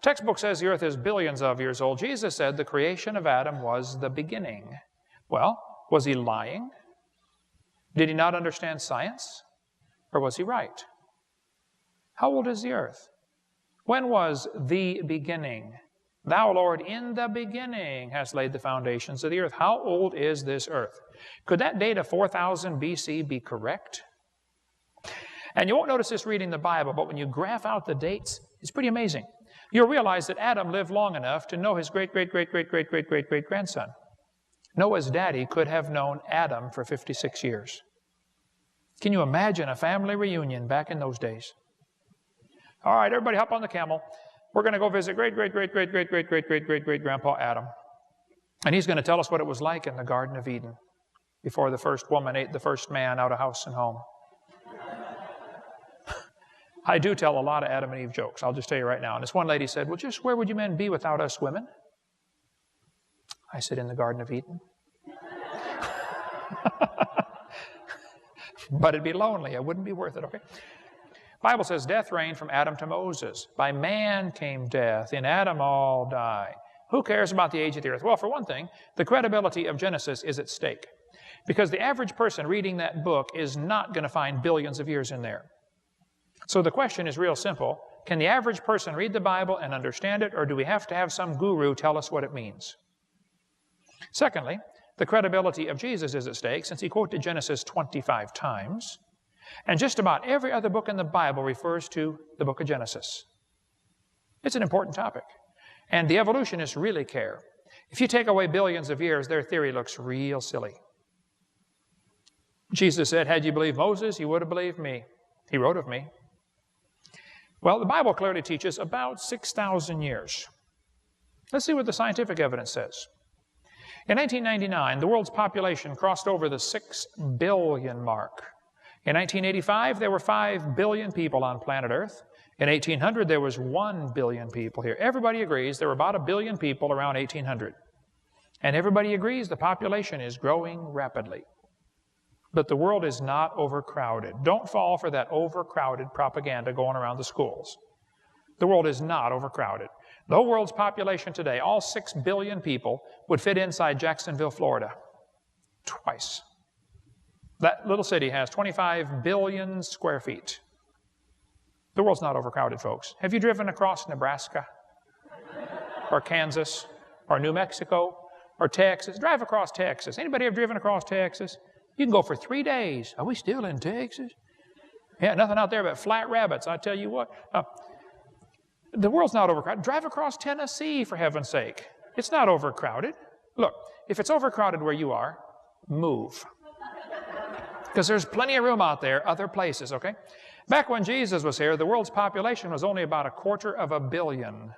Textbook says the earth is billions of years old. Jesus said the creation of Adam was the beginning. Well, was he lying? Did he not understand science? Or was he right? How old is the earth? When was the beginning? Thou, Lord, in the beginning hast laid the foundations of the earth. How old is this earth? Could that date of 4000 BC be correct? And you won't notice this reading the Bible, but when you graph out the dates, it's pretty amazing. You'll realize that Adam lived long enough to know his great-great-great-great-great-great-great-great-grandson. Noah's daddy could have known Adam for 56 years. Can you imagine a family reunion back in those days? All right, everybody hop on the camel. We're going to go visit great-great-great-great-great-great-great-great-great-grandpa Adam. And he's going to tell us what it was like in the Garden of Eden before the first woman ate the first man out of house and home. I do tell a lot of Adam and Eve jokes, I'll just tell you right now. And this one lady said, well, just where would you men be without us women? I said, in the Garden of Eden. But it'd be lonely. It wouldn't be worth it, okay? Bible says death reigned from Adam to Moses. By man came death. In Adam all die. Who cares about the age of the earth? Well, for one thing, the credibility of Genesis is at stake. Because the average person reading that book is not going to find billions of years in there. So the question is real simple. Can the average person read the Bible and understand it, or do we have to have some guru tell us what it means? Secondly, the credibility of Jesus is at stake, since he quoted Genesis 25 times. And just about every other book in the Bible refers to the book of Genesis. It's an important topic. And the evolutionists really care. If you take away billions of years, their theory looks real silly. Jesus said, had you believed Moses, you would have believed me. He wrote of me. Well, the Bible clearly teaches about 6,000 years. Let's see what the scientific evidence says. In 1999, the world's population crossed over the 6 billion mark. In 1985, there were 5 billion people on planet Earth. In 1800, there was 1 billion people here. Everybody agrees there were about 1 billion people around 1800. And everybody agrees the population is growing rapidly. But the world is not overcrowded. Don't fall for that overcrowded propaganda going around the schools. The world is not overcrowded. The whole world's population today, all 6 billion people, would fit inside Jacksonville, Florida. Twice. That little city has 25 billion square feet. The world's not overcrowded, folks. Have you driven across Nebraska? Or Kansas? Or New Mexico? Or Texas? Drive across Texas. Anybody ever driven across Texas? You can go for 3 days. Are we still in Texas? Yeah, nothing out there but flat rabbits, I tell you what. The world's not overcrowded. Drive across Tennessee, for heaven's sake. It's not overcrowded. Look, if it's overcrowded where you are, move. Because there's plenty of room out there, other places, okay? Back when Jesus was here, the world's population was only about 250 million.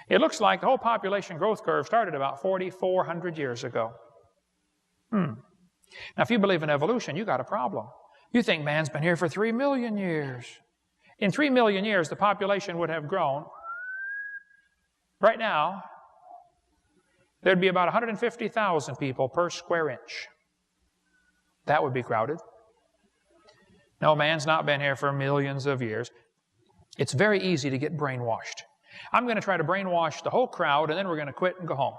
It looks like the whole population growth curve started about 4,400 years ago. Now, if you believe in evolution, you got a problem. You think man's been here for 3 million years. In 3 million years, the population would have grown. Right now, there'd be about 150,000 people per square inch. That would be crowded. No, man's not been here for millions of years. It's very easy to get brainwashed. I'm going to try to brainwash the whole crowd, and then we're going to quit and go home.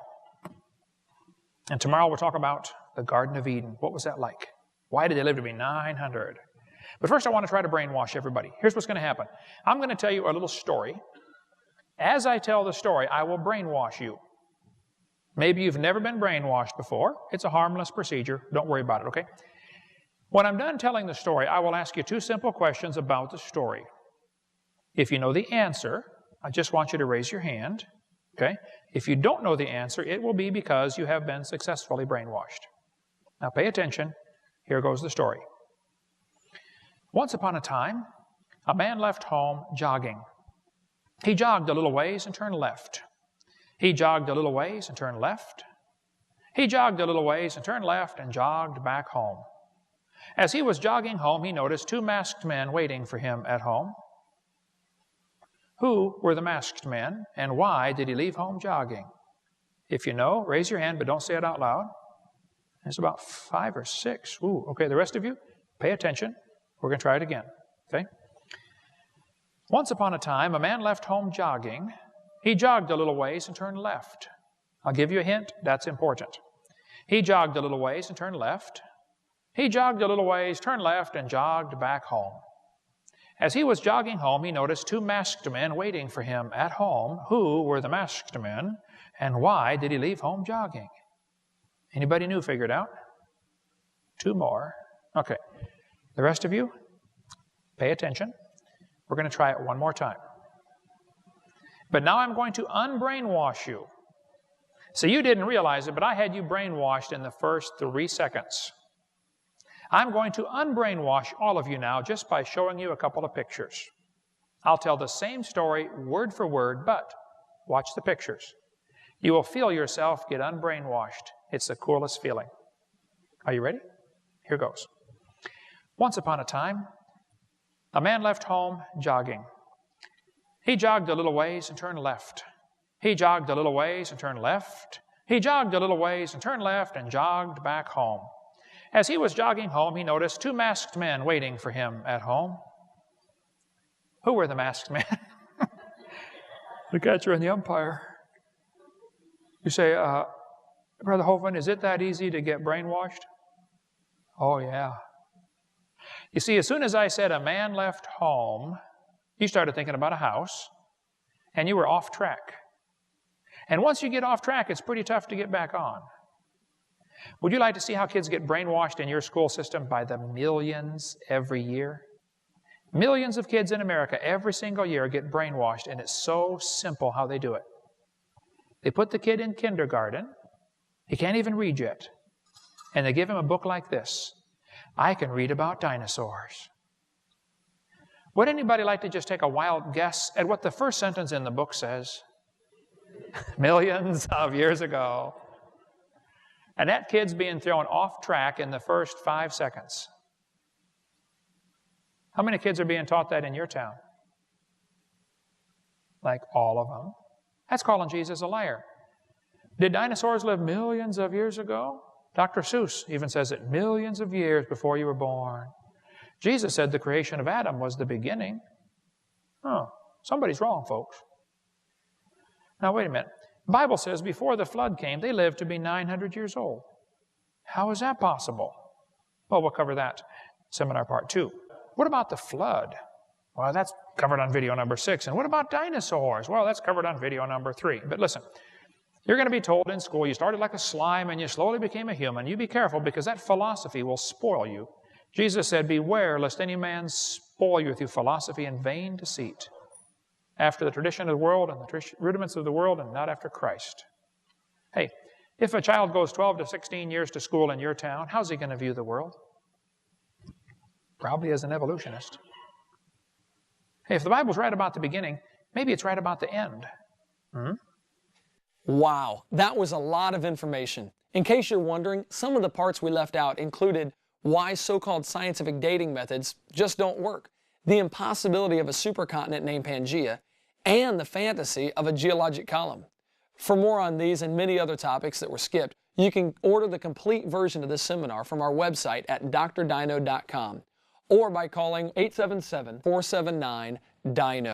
And tomorrow we'll talk about the Garden of Eden. What was that like? Why did they live to be 900? But first I want to try to brainwash everybody. Here's what's going to happen. I'm going to tell you a little story. As I tell the story, I will brainwash you. Maybe you've never been brainwashed before. It's a harmless procedure. Don't worry about it, okay? When I'm done telling the story, I will ask you 2 simple questions about the story. If you know the answer, I just want you to raise your hand, okay? If you don't know the answer, it will be because you have been successfully brainwashed. Now pay attention. Here goes the story. Once upon a time, a man left home jogging. He jogged a little ways and turned left. He jogged a little ways and turned left. He jogged a little ways and turned left and jogged back home. As he was jogging home, he noticed 2 masked men waiting for him at home. Who were the masked men, and why did he leave home jogging? If you know, raise your hand, but don't say it out loud. There's about 5 or 6. Ooh, okay, the rest of you, pay attention. We're going to try it again, okay? Once upon a time, a man left home jogging. He jogged a little ways and turned left. I'll give you a hint, that's important. He jogged a little ways and turned left. He jogged a little ways, turned left, and jogged back home. As he was jogging home, he noticed two masked men waiting for him at home. Who were the masked men, and why did he leave home jogging? Anybody new figured out? Two more. Okay. The rest of you, pay attention. We're going to try it one more time. But now I'm going to unbrainwash you. So you didn't realize it, but I had you brainwashed in the first 3 seconds. I'm going to unbrainwash all of you now just by showing you a couple of pictures. I'll tell the same story word for word, but watch the pictures. You will feel yourself get unbrainwashed. It's the coolest feeling. Are you ready? Here goes. Once upon a time, a man left home jogging. He jogged a little ways and turned left. He jogged a little ways and turned left. He jogged a little ways and turned left and jogged back home. As he was jogging home, he noticed two masked men waiting for him at home. Who were the masked men? The catcher and the umpire. You say, Brother Hovind, is it that easy to get brainwashed? Oh, yeah. You see, as soon as I said a man left home, you started thinking about a house, and you were off track. And once you get off track, it's pretty tough to get back on. Would you like to see how kids get brainwashed in your school system by the millions every year? Millions of kids in America every single year get brainwashed, and it's so simple how they do it. They put the kid in kindergarten. He can't even read yet. And they give him a book like this. I can read about dinosaurs. Would anybody like to just take a wild guess at what the first sentence in the book says? Millions of years ago. And that kid's being thrown off track in the first 5 seconds. How many kids are being taught that in your town? Like all of them. That's calling Jesus a liar. Did dinosaurs live millions of years ago? Dr. Seuss even says it, millions of years before you were born. Jesus said the creation of Adam was the beginning. Oh, somebody's wrong, folks. Now, wait a minute. The Bible says before the flood came, they lived to be 900 years old. How is that possible? Well, we'll cover that seminar part 2. What about the flood? Well, that's covered on video number 6. And what about dinosaurs? Well, that's covered on video number 3. But listen, you're going to be told in school you started like a slime and you slowly became a human. You be careful because that philosophy will spoil you. Jesus said, beware lest any man spoil you through philosophy and vain deceit, after the tradition of the world and the rudiments of the world and not after Christ. Hey, if a child goes 12 to 16 years to school in your town, how's he going to view the world? Probably as an evolutionist. Hey, if the Bible's right about the beginning, maybe it's right about the end. Wow, that was a lot of information. In case you're wondering, some of the parts we left out included why so-called scientific dating methods just don't work, the impossibility of a supercontinent named Pangaea, and the fantasy of a geologic column. For more on these and many other topics that were skipped, you can order the complete version of this seminar from our website at drdino.com or by calling 877-479-DINO.